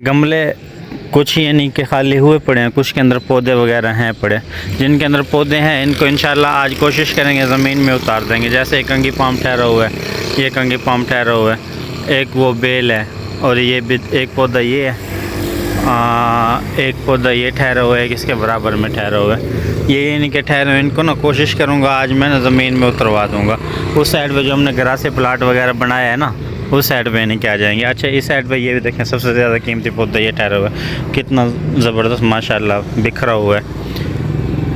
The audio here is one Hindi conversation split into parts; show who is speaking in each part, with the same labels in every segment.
Speaker 1: गमले कुछ यानी कि खाली हुए पड़े हैं, कुछ के अंदर पौधे वगैरह हैं पड़े। जिनके अंदर पौधे हैं इनको इंशाल्लाह आज कोशिश करेंगे ज़मीन में उतार देंगे। जैसे एक कंगी पाम ठहरा हुआ है, ये कंगी पाम ठहरा हुआ है, एक वो बेल है और ये भी एक पौधा ये है, एक पौधा ये ठहरा हुआ है, किसके बराबर में ठहरा हुआ है। ये यानी कि ठहरे हुए इनको ना कोशिश करूँगा आज मैं ना ज़मीन में उतरवा दूँगा। उस साइड पर जो हमने ग्रासी प्लाट वगैरह बनाया है ना, उस साइड पे नहीं क्या जाएंगे। अच्छा इस साइड पे ये भी देखें, सबसे ज़्यादा कीमती पौधा ये ठहरा हुआ है, कितना ज़बरदस्त माशाल्लाह बिखरा हुआ है।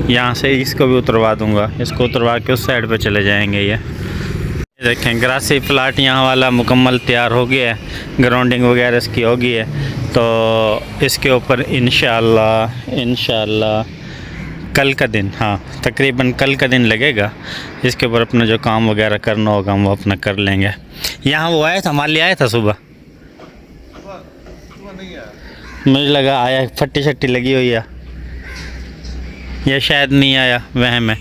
Speaker 1: यहाँ से इसको भी उतरवा दूंगा, इसको उतरवा के उस साइड पे चले जाएंगे। ये देखें ग्रासी प्लाट यहाँ वाला मुकम्मल तैयार हो गया है, ग्राउंडिंग वगैरह इसकी हो गई है। तो इसके ऊपर इंशाल्लाह कल का दिन, हाँ तकरीबन कल का दिन लगेगा, इसके ऊपर अपना जो काम वगैरह करना होगा हम वो अपना कर लेंगे। यहाँ वो आया था, माली आया था सुबह मुझे लगा आया, फट्टी शट्टी लगी हुई है, या शायद नहीं आया वहम है।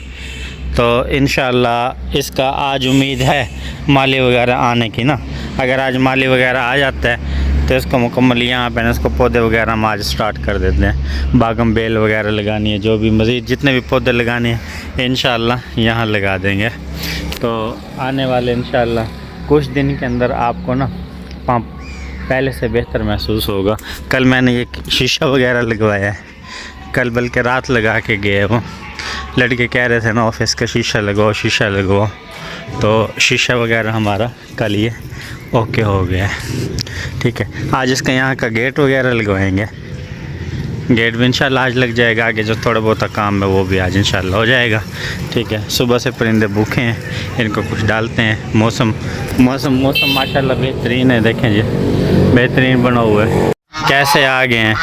Speaker 1: तो इंशाल्लाह इसका आज उम्मीद है माली वगैरह आने की ना। अगर आज माली वगैरह आ जाता है तो इसको मुकम्मल यहाँ पे इसको पौधे वगैरह हम आज स्टार्ट कर देते हैं। बागम बेल वगैरह लगानी है, जो भी मज़ीद जितने भी पौधे लगाने हैं इंशाल्लाह यहाँ लगा देंगे। तो आने वाले इंशाल्लाह कुछ दिन के अंदर आपको ना पंप पहले से बेहतर महसूस होगा। कल मैंने ये शीशा वगैरह लगवाया है, कल बल्कि रात लगा के गए वो लड़के कह रहे थे ना ऑफिस का शीशा लगवाओ शीशा लगवाओ, तो शीशा वगैरह हमारा कल ये ओके हो गया है। ठीक है, आज इसका यहाँ का गेट वगैरह लगवाएंगे, गेट भी इंशाल्लाह आज लग जाएगा। आगे जो थोड़ा बहुत काम है वो भी आज इंशाल्लाह हो जाएगा। ठीक है, सुबह से परिंदे भूखे हैं, इनको कुछ डालते हैं। मौसम माशाल्लाह बेहतरीन है, देखें जी बेहतरीन बना हुआ है। कैसे आ गए हैं,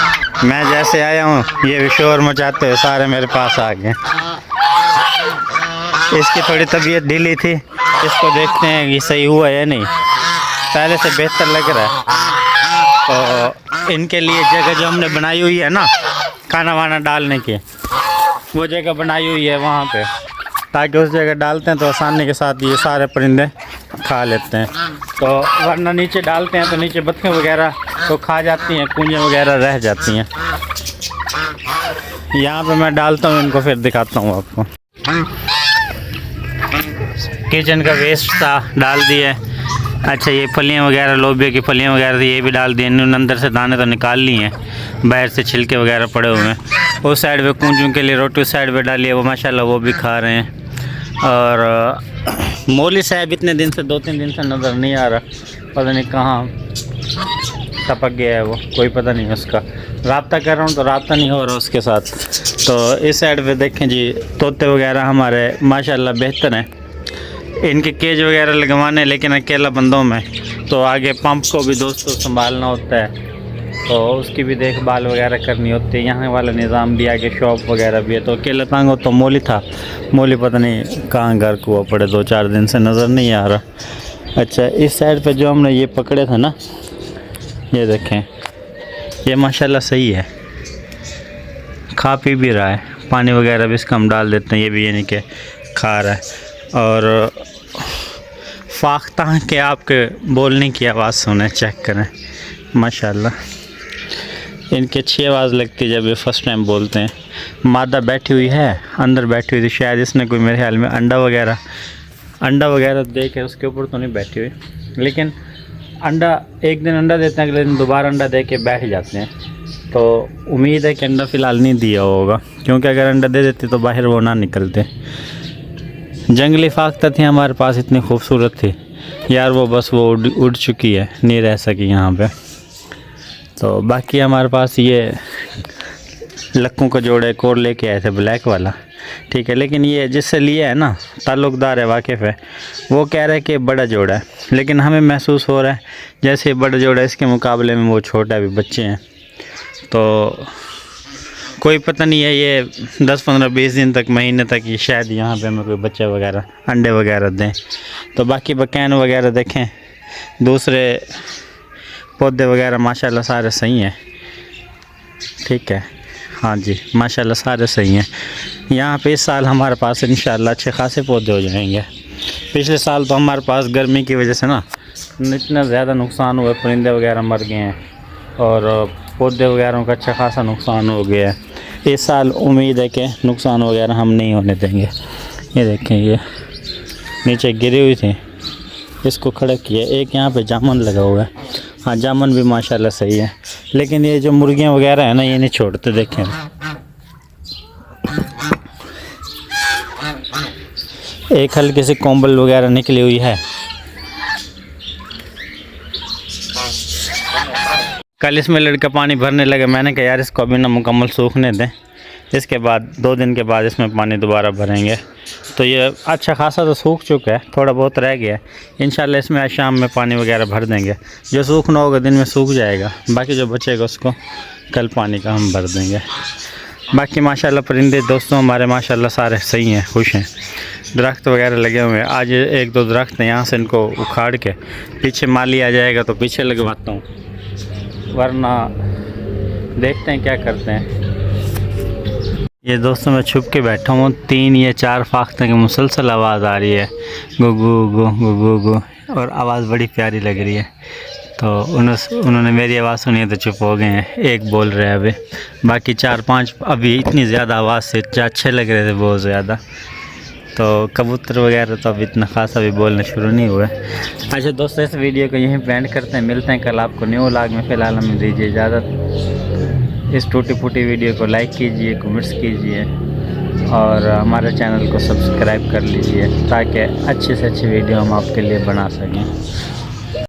Speaker 1: मैं जैसे आया हूँ ये भी शोर मचाते हुए सारे मेरे पास आ गए। इसकी थोड़ी तबीयत ढीली थी, इसको देखते हैं कि सही हुआ या नहीं, पहले से बेहतर लग रहा है। तो इनके लिए जगह जो हमने बनाई हुई है ना खाना वाना डालने की, वो जगह बनाई हुई है वहाँ पे, ताकि उस जगह डालते हैं तो आसानी के साथ ये सारे परिंदे खा लेते हैं। तो वरना नीचे डालते हैं तो नीचे बत्तखें वगैरह तो खा जाती हैं, कूंजें वगैरह रह जाती हैं। यहाँ पे मैं डालता हूँ इनको, फिर दिखाता हूँ आपको। किचन का वेस्ट था डाल दिए। अच्छा ये फलियाँ वगैरह, लोबिया की फलियाँ वगैरह थी, ये भी डाल दिए। इन्होंने अंदर से दाने तो निकाल लिए हैं, बाहर से छिलके वगैरह पड़े हुए हैं। उस साइड पे कूंजों के लिए रोटी उस साइड पे डाली है, वो माशाल्लाह वो भी खा रहे हैं। और मौली साहब इतने दिन से 2-3 दिन से नज़र नहीं आ रहा, पता नहीं कहाँ टपक गया है वो, कोई पता नहीं उसका। रब्ता कर रहा हूँ तो रब्ता नहीं हो रहा उसके साथ। तो इस साइड पे देखें जी तोते वगैरह हमारे माशाल्लाह बेहतर हैं। इनके केज वगैरह लगवाने, लेकिन अकेला बंदों में तो आगे पंप को भी दोस्तों संभालना होता है, तो उसकी भी देखभाल वगैरह करनी होती है। यहाँ वाला निज़ाम भी आगे शॉप वगैरह भी है, तो अकेला तंग हो। तो मौली था, मौली पता नहीं कहाँ घर को पड़े, 2-4 दिन से नज़र नहीं आ रहा। अच्छा इस साइड पे जो हमने ये पकड़े थे ना, ये देखें ये माशाल्लाह सही है, खा पी भी रहा है, पानी वगैरह भी इसका हम डाल देते हैं, ये भी यानी कि खा रहा है। और फाख्ता के आपके बोलने की आवाज़ सुने, चेक करें माशाल्लाह इनकी अच्छी आवाज़ लगती है जब ये फ़र्स्ट टाइम बोलते हैं। मादा बैठी हुई है, अंदर बैठी हुई थी, शायद इसने कोई मेरे ख्याल में अंडा वगैरह दे के उसके ऊपर तो नहीं बैठी हुई, लेकिन अंडा एक दिन अंडा देते हैं, अगले दिन दोबारा अंडा दे के बैठ जाते हैं। तो उम्मीद है कि अंडा फ़िलहाल नहीं दिया होगा, क्योंकि अगर अंडा दे देते तो बाहर वो ना निकलते। जंगली फाख्ता थी हमारे पास, इतनी खूबसूरत थी यार, वो बस वो उड़ चुकी है, नहीं रह सकी यहाँ पे। तो बाकी हमारे पास ये लक्कों का जोड़ा एक और लेके आए थे, ब्लैक वाला। ठीक है, लेकिन ये जिससे लिया है ना ताल्लुक़दार है, वाकिफ़ है, वो कह रहा है कि बड़ा जोड़ा है, लेकिन हमें महसूस हो रहा है जैसे बड़ा जोड़ा है इसके मुकाबले में वो छोटा है, अभी बच्चे हैं। तो कोई पता नहीं है, ये 10-15-20 दिन तक, महीने तक ये शायद यहाँ पे हमें कोई बच्चे वगैरह अंडे वगैरह दें। तो बाकी बकैन वगैरह देखें, दूसरे पौधे वगैरह माशाल्लाह सारे सही हैं। ठीक है, हाँ जी माशाल्लाह सारे सही हैं। यहाँ पे इस साल हमारे पास इंशाल्लाह अच्छे खासे पौधे हो जाएंगे। पिछले साल तो हमारे पास गर्मी की वजह से ना इतना ज़्यादा नुकसान हुआ, परिंदे वगैरह मर गए हैं और पौधे वगैरह का अच्छा खासा नुकसान हो गया है। इस साल उम्मीद है कि नुकसान वगैरह हम नहीं होने देंगे। ये देखें, ये नीचे गिरी हुई थी, इसको खड़ा किया। एक यहाँ पे जामुन लगा हुआ है, हाँ जामुन भी माशाल्लाह सही है, लेकिन ये जो मुर्गियाँ वगैरह है ना, ये नहीं छोड़ते। देखें एक हल्की सी कोंबल वगैरह निकली हुई है। कल इसमें लड़का पानी भरने लगे, मैंने कहा यार इसको अभी ना मुकम्मल सूखने दें, इसके बाद 2 दिन के बाद इसमें पानी दोबारा भरेंगे। तो ये अच्छा खासा तो सूख चुका है, थोड़ा बहुत रह गया है। इंशाल्लाह इसमें आज शाम में पानी वगैरह भर देंगे। जो सूखना होगा दिन में सूख जाएगा, बाकी जो बचेगा उसको कल पानी का हम भर देंगे। बाकी माशाल्लाह परिंदे दोस्तों हमारे माशाल्लाह सारे सही हैं, खुश हैं। दरख्त वगैरह लगे हुए हैं। आज 1-2 दरख्त हैं, यहाँ से इनको उखाड़ के पीछे माली आ जाएगा तो पीछे लगवाता हूँ, वरना देखते हैं क्या करते हैं। ये दोस्तों मैं छुप के बैठा हूँ, 3 या 4 फाख्ते की मुसलसल आवाज़ आ रही है, गु गु गु गु गु गु, और आवाज़ बड़ी प्यारी लग रही है। तो उन्होंने मेरी आवाज़ सुनी है तो चुप हो गए हैं। एक बोल रहे हैं अभी, बाकी 4-5 अभी इतनी ज़्यादा आवाज़ से अच्छे लग रहे थे, बहुत ज़्यादा। तो कबूतर वगैरह तो अभी इतना खासा भी बोलने शुरू नहीं हुआ। अच्छा दोस्तों, इस वीडियो को यहीं पे एंड करते हैं, मिलते हैं कल आपको न्यू व्लॉग में। फ़िलहाल हमें दीजिए इजाज़त। इस टूटी फूटी वीडियो को लाइक कीजिए, कमेंट्स कीजिए और हमारे चैनल को सब्सक्राइब कर लीजिए, ताकि अच्छे से अच्छी वीडियो हम आपके लिए बना सकें।